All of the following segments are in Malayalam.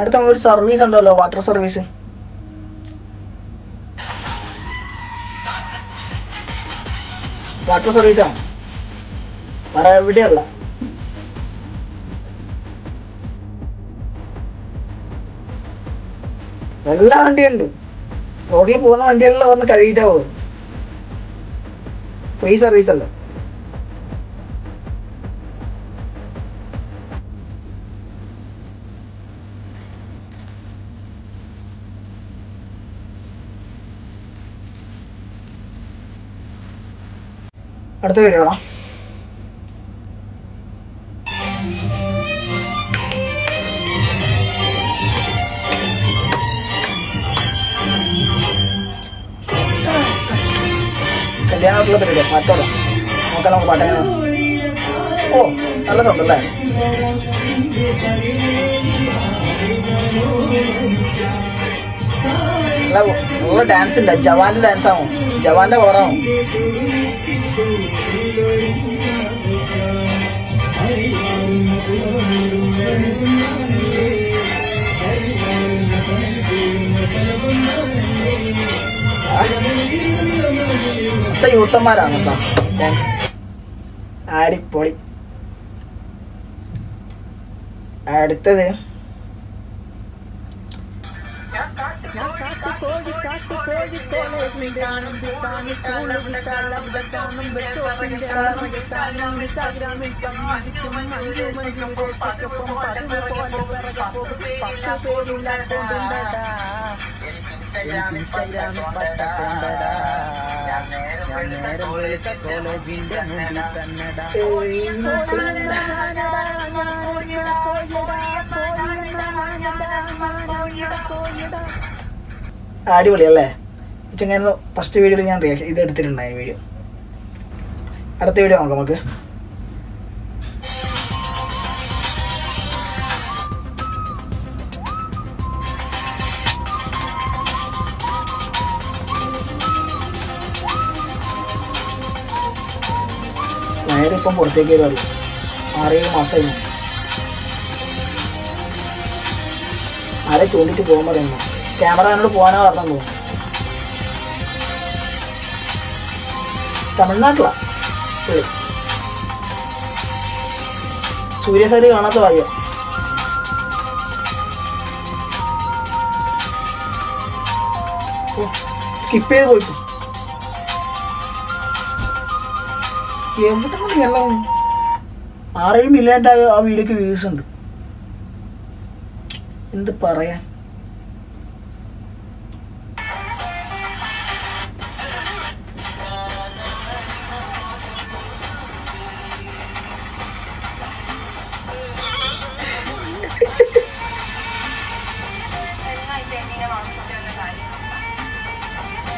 അടുത്ത ഒരു സർവീസ് ഉണ്ടല്ലോ, വാട്ടർ സർവീസ്. വാട്ടർ സർവീസാണ്, വേറെ എവിടെയല്ല. എല്ലാ വണ്ടിയുണ്ട്, റോഡിൽ പോകുന്ന വണ്ടിയെല്ലാം വന്ന് കഴുകിയിട്ടാ പോകും. ഫ്രീ സർവീസ് അല്ല. അടുത്ത വീഡിയോ കാണാം. കല്യാണത്തിലുള്ള പരിപാടിയാ, മാറ്റോളാം. നോക്കാം നമുക്ക് പാട്ടെങ്ങനെ. ഓ നല്ല സൗണ്ട് അല്ലേ. നല്ല ഡാൻസ് ഉണ്ട്. ജവാന്റെ ഡാൻസ് ആണോ? ജവാന്റെ ഓറാണോ? യൂത്തന്മാരാണ് കേട്ടോ ഡാൻസ്. അടിപൊളി. അടുത്തത് അടിപൊളിയല്ലേ. ചെങ്ങനെ ഫസ്റ്റ് വീഡിയോയിൽ ഞാൻ ഇത് എടുത്തിട്ടുണ്ടായി വീഡിയോ. അടുത്ത വീഡിയോ നോക്കാം നമുക്ക്. നേരെ ഇപ്പം പുറത്തേക്ക് വരും. 6-7 മാസമായി. ആരെ ചൂണ്ടിട്ട് പോകാൻ പറയുന്നു. ക്യാമറമാനോട് പോകാനാ പറഞ്ഞു തോന്നുന്നു. തമിഴ്നാട്ടിലാ. സൂര്യസാരി കാണാത്ത ഭാഗ്യ. സ്കിപ്പ് ചെയ്ത് പോയിട്ടു. എവിടെ എല്ലാം 6-7 മില്യൻ്റെ ആ വീഡിയോക്ക് വ്യൂസ് ഉണ്ട്. എന്ത് പറയാൻ.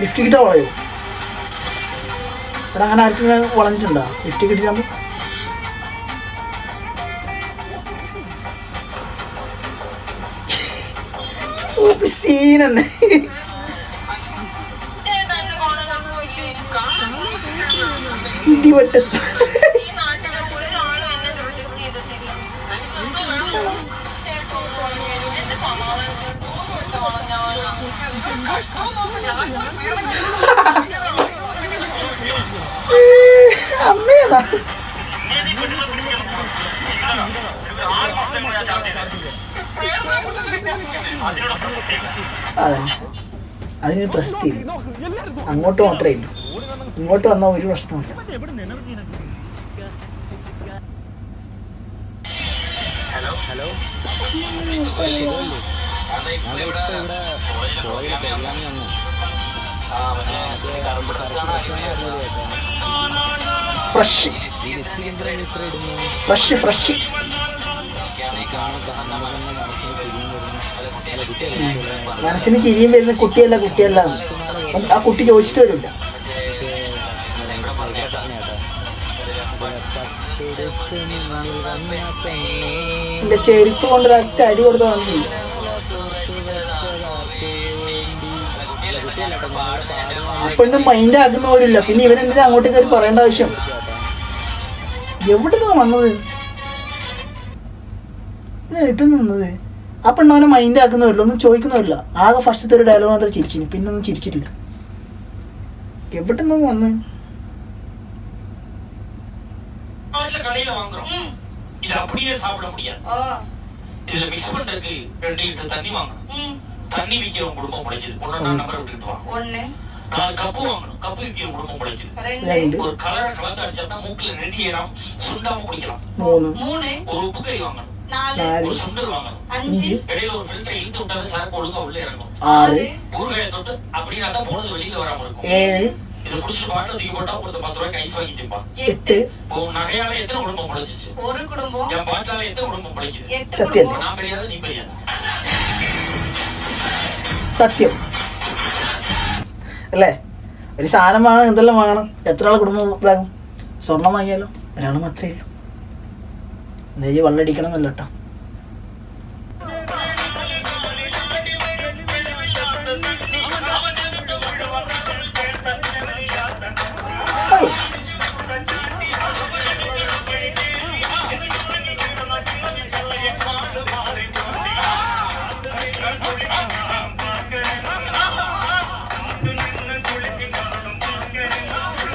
ലിഫ്റ്റ് കിട്ടാ വളയോ? ഇവിടെ അങ്ങനെ ആർക്കും വളഞ്ഞിട്ടുണ്ടോ ലിഫ്റ്റ് കിട്ടിയാകുമ്പോൾ? സീൻ തന്നെ. ഇടിവട്ട അമ്മേതാ. അതന്നെ, അതിന് പ്രസക്തിയില്ല. അങ്ങോട്ട് മാത്രമേ ഇല്ലൂ, ഇങ്ങോട്ട് വന്നാൽ ഒരു പ്രശ്നമില്ല. Fresh fresh fresh. മനസ്സിന് ചിരിയും വരുന്ന കുട്ടിയല്ല കുട്ടിയല്ല. ആ കുട്ടി ചോദിച്ചിട്ട് വരില്ല. എന്റെ ചെരുപ്പ് കൊണ്ട് ഒരൊറ്റ അടി കൊടുത്താൽ മതി. അപ്പോഴും മൈൻഡ് ആക്കുന്നവരില്ല. പിന്നെ ഇവരെന്തിനാ അങ്ങോട്ട് കയറി പറയേണ്ട ആവശ്യം? എവിടുന്നാ വന്നത്? ഏറ്റവും നിന്നത് ആ പെണ്ണവനെ മൈൻഡ് ആക്കുന്നുമില്ല, ഒന്നും ചോദിക്കുന്നുമില്ല. ആകെ ഫസ്റ്റത്തെ ഒരു ഡയലോഗ് മാത്രം ചിരിച്ചിന്, പിന്നെ ഒന്നും ചിരിച്ചിട്ടില്ല. എവിടെ നിന്ന് വന്ന് கடையில வாங்குறோம், இது அப்படியே சாப்பிட முடியாது. இதுல மிக்ஸ் பண்றதுக்கு 2 லிட்டர் தண்ணி வாங்கணும். தண்ணி விக்கிறவங்க குடும்பம் பிழைக்குது. ஒன்னு நம்பர் விட்டுட்டு வா. 1 4 கப்பு வாங்கணும். கப்பு விக்கிற குடும்பம் பிழைக்குது. 2 ஒரு கலரை கலந்து அடிச்சா மூக்குல நெடி ஏறாம சுண்டாம குடிக்கலாம். 3 ஒரு உப்பு கறி வாங்கணும். 4 ஒரு சுண்டல் வாங்கணும். 5 இடையில ஒரு ஃபில்டர் இழுத்து விட்டாவே சார் ஒழுங்கா உள்ள இறங்கும். 6 ஊறுகாயை தொட்டு அப்படின்னா தான் போனது வெளியில வராம இருக்கும். 7 இத குடிச்சு பாட்டு தூக்கி போட்டா ஒரு 10 ரூபாய்க்கு ஐஸ் வாங்கி திம்பான். 8 நகையால எத்தனை குடும்பம் பிழைச்சிச்சு? ஒரு குடும்பம். என் பாட்டால எத்தனை குடும்பம் பிழைக்குது? സത്യം. நான் பெரியாத நீ பெரியாத. സത്യം അല്ലേ? ഒരു സാധനം വാങ്ങണം, എന്തെല്ലാം വാങ്ങണം, എത്ര ആളെ കുടുംബം ഇതാകും? സ്വർണം വാങ്ങിയാലോ ഒരാൾ മാത്രമേ ഇല്ലൂ. എന്തായാലും വെള്ളടിക്കണം എന്നല്ല കേട്ടോ.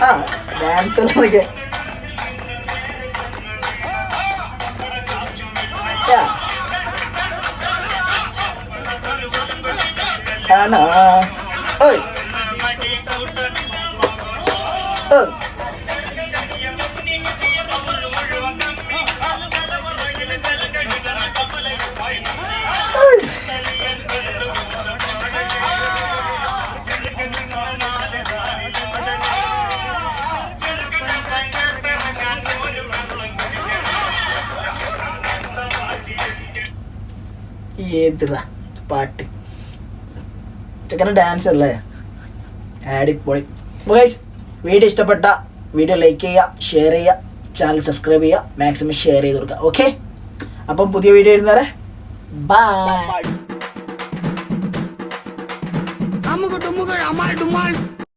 ആ ഡാൻസ് എല്ലാം ആണോ? ഓയ് ഏതിടാ പാട്ട് ചെക്കൻ്റെ ഡാൻസ് അല്ലേ, അടിപൊളി. അപ്പോൾ ഗൈസ്, വീഡിയോ ഇഷ്ടപ്പെട്ട വീഡിയോ ലൈക്ക് ചെയ്യുക, ഷെയർ ചെയ്യുക, ചാനൽ സബ്സ്ക്രൈബ് ചെയ്യുക, മാക്സിമം ഷെയർ ചെയ്ത് കൊടുക്കുക. ഓക്കെ, അപ്പം പുതിയ വീഡിയോ വരുന്നവരെ ബൈ.